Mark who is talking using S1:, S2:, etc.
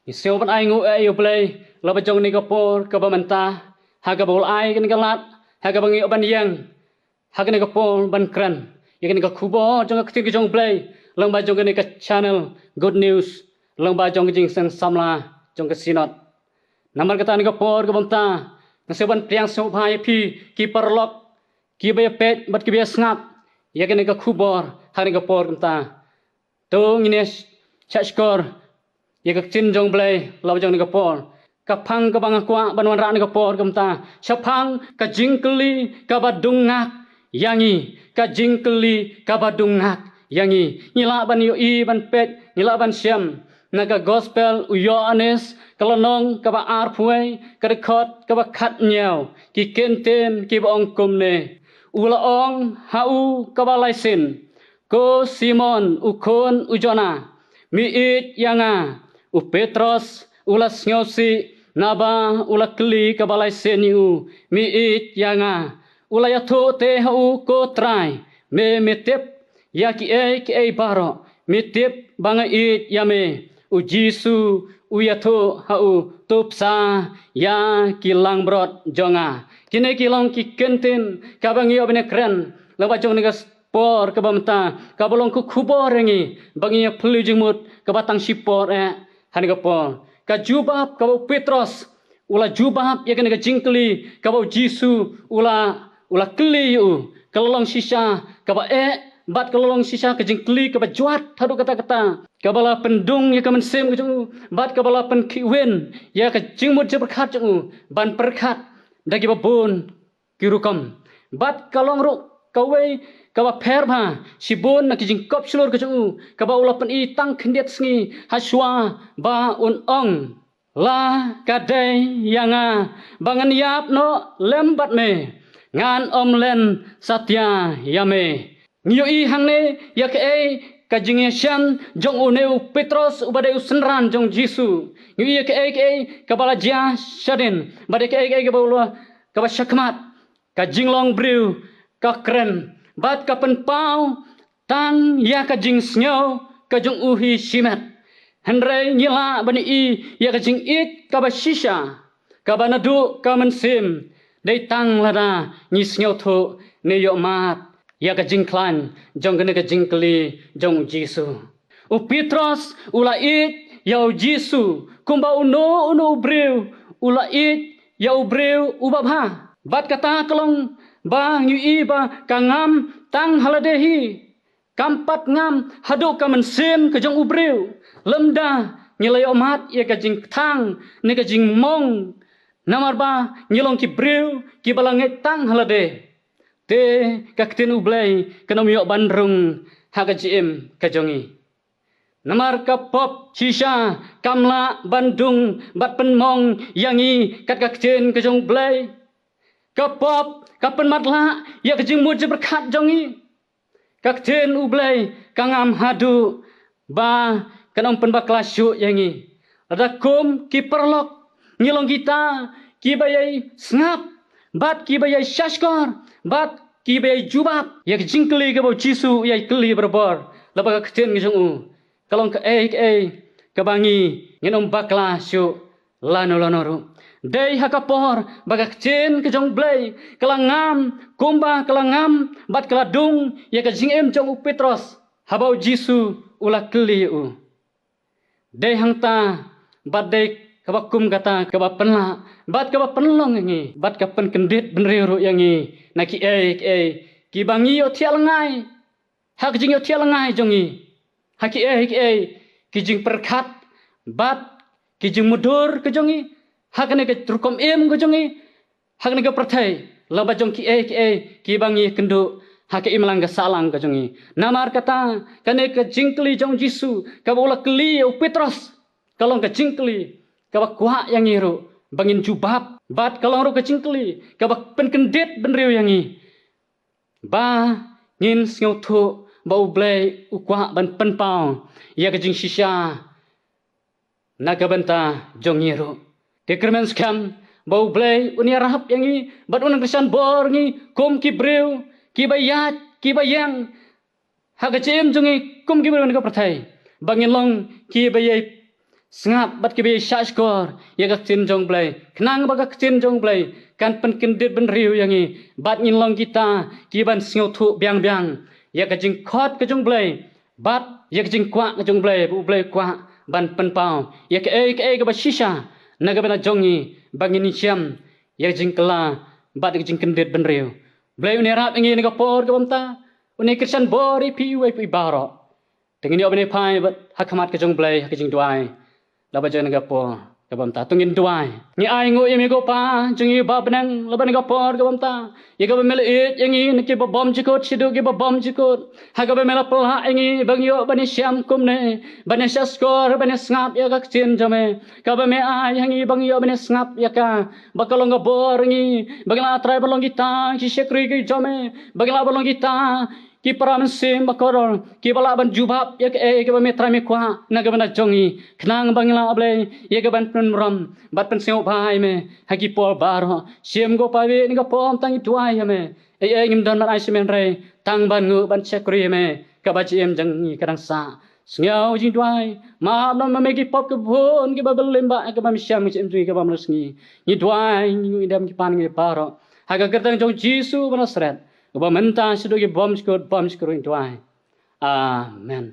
S1: Siêu bắt ai ngủ ai play lo ba jong ni ka por ka ba manta ha ka bol ai kan ka lat ha ka bangi ban yang ha ka ni ka por ban kran ya kan ka kubo jong ka ting jong play lang ba jong ni ka channel good news lang ba jong jing sen samla jong ka sinot namar kata ni ka por ka banta na seban priang so bhai phi ki perlok ki ba pet bat ki ba snap ya kan ni ka kubor ha ni ka por banta to ngines chashkor ya ka chin jong play law jong ni ka por ka phang ka bang kwa banwan ra ni ka por kamta shaphang ka jingkli ka badungak yangi ka jingkli ka badungak yangi ngila ban yo I ban pet ngila ban siam na ka gospel u Yohanes kalonong ka ba ar phuai ka record ka ba khat nyao ki kenten ki ba ong kumne ula ong hau ka ba laisin ko Simon u khon u Jona mi it yanga u Petros ulas ngausi naba ula kli kabalai seniu mi it yanga ula yatho te hau ko trai me metep ya ki e baro metep banga it yame u Jisu u yatho hau tupsa ya kilang brot jonga kine kilong ki kenten kabangi obne kren lawa jong negas por kabamta kabolong ku khubor rengi bangi phlu jingmut kabatang sipor hani kapor ka jubab ka Petros ula jubab ya kan ka jingkli ka Jisu ula kli u kalolong sisa ka bat kalolong sisa ka jingkli ka juat hadu kata-kata ka bala pendung ya ka mensem ka bat ka bala pen kiwen ya ka jingmut je berkat ju ban perkat dagi babon kirukam bat kalong ru kawai kawa perba sibon nak jingkop seluruh kecu kawa ulapan I tang kendiat sengi haswa ba ong la kadai yanga bangan yap no lembat me ngan len satya yame ngiyo I hangne ya ke ka jingeshan jong uneu Petros ubade usenran jong Jisu ngiyo ke kabala jia shaden bade ke kabala kawa syakmat ka jinglong briu ka kren bat ka pen pau tang ya ka jing snyo ka jong uhi simat henre nyila bani I ya ka jing it ka ba shisha ka ba nadu ka mensim dei tang lada ni snyo tho ne yo mat ya ka jing klan jong gane ka jing kli jong Jisu u Petros ula it ya Jisu kumba uno breu ula it ya breu u babha bat kata kelong ba ngi ba kangam tang haladehi kampat ngam hadu ka mensim ke jong ubreu lemda nyilai omat ya ka jing tang ne ka jing mong namar ba nyilong ki breu ki balange tang halade te ka kten ublai kanom yo bandrung ha ka jim ka jongi namar ka pop shisha kamla bandung bat penmong yangi kat ka kten ka jong blai kapop kapan matla ya kejing muje berkat jongi kakten ublai kangam hadu ba kanong penbakla syu yangi ada kum ki perlok ngilong kita ki bayai snap bat ki bayai shashkor bat ki bayai jubab ya kejing kli ke Jisu ya kli berbor laba kakten ngijong u kalong ke kabangi nginom bakla syu lano dei hakapor bagak chen ke jong blai kelangam kumba kelangam bat keladung ya ke jing jong Petros habau Jisu ula kli u dei hangta bat dei kabakum kata kaba penla bat kaba penlong ngi bat ka pen kendit benriru yangi naki ki bangi yo tial ngai hak jing yo tial ngai jongi haki ki jing perkat bat ki jing mudur ke jongi hakne ke trukom em ko jongi hakne ke perthai laba jong ki bangi kendu hake imlang ke salang ko jongi namar kata kane ke jingkli jong Jisu ka bola kli u Petros kalong ke jingkli ka ba kwa yang iru bangin jubab bat kalong ru ke jingkli ka ba penkendet benriu yangi ba ngin sngo thu ba u blai u kwa ban penpau ya ke jing shisha naga banta jong iru Dekermen skam bau blai unia rahap yangi bat unang kesan bor ngi kum ki breu ki bayat ki bayang haga chem jongi kum ki breu ka perthai bangin long ki bayai Sngap bat kibi syashkor ya ka tin jong blai knang ba ka tin jong blai kan pen kindit ben riu yangi bat ngin long kita kiban sngo thu biang biang ya ka jing khot ka jong blai bat ya ka jing kwa ka jong blai bu blai kwa ban pen pau ya ka ka ba shisha naga bana jongi bangin siam ya jing kala bat ka jing kindit ben riu blai uni rap ngi ni ka por ka bamta uni kristian bori pi we pi baro tengini obne pai bat hakamat ka jong blai ka jing duai laba jangan gapo kabam ta tungin duai ni ai ngo yemi go pa jungi ba benang laba ni gapo kabam ta ye ga mel it yangi ni ke bom jikot sidu ke bom jikot ha ga mel pala yangi bang yo bani syam kumne bani saskor bani ngap ya ga chin jame ka ba me ai yangi bang yo bani ngap ya ka bakalong ga bor ngi bagla trai balong kita ki sekri ki jame bagla balong kita ki paramen sim bakorol ki bala ban jubab ya ke ba metra me kwa na ga bana jongi knang bangla able ye ga ban pun ram bat pen seo bai me ha ki por bar sim go pa we ni ga pom tang tuai ya me ngim don ai semen re tang ban ngu ban sekri me ka ba chim jang ni kadang sa sngau jing tuai ma no me ki pop ke bon ki ba belim ba ka ba mi syam chim jui ka ba mlus ni tuai ni dam ki pan ni paro ha ga kertang jong jisu bana sret ba menta sido ki bom skor in tuai amen.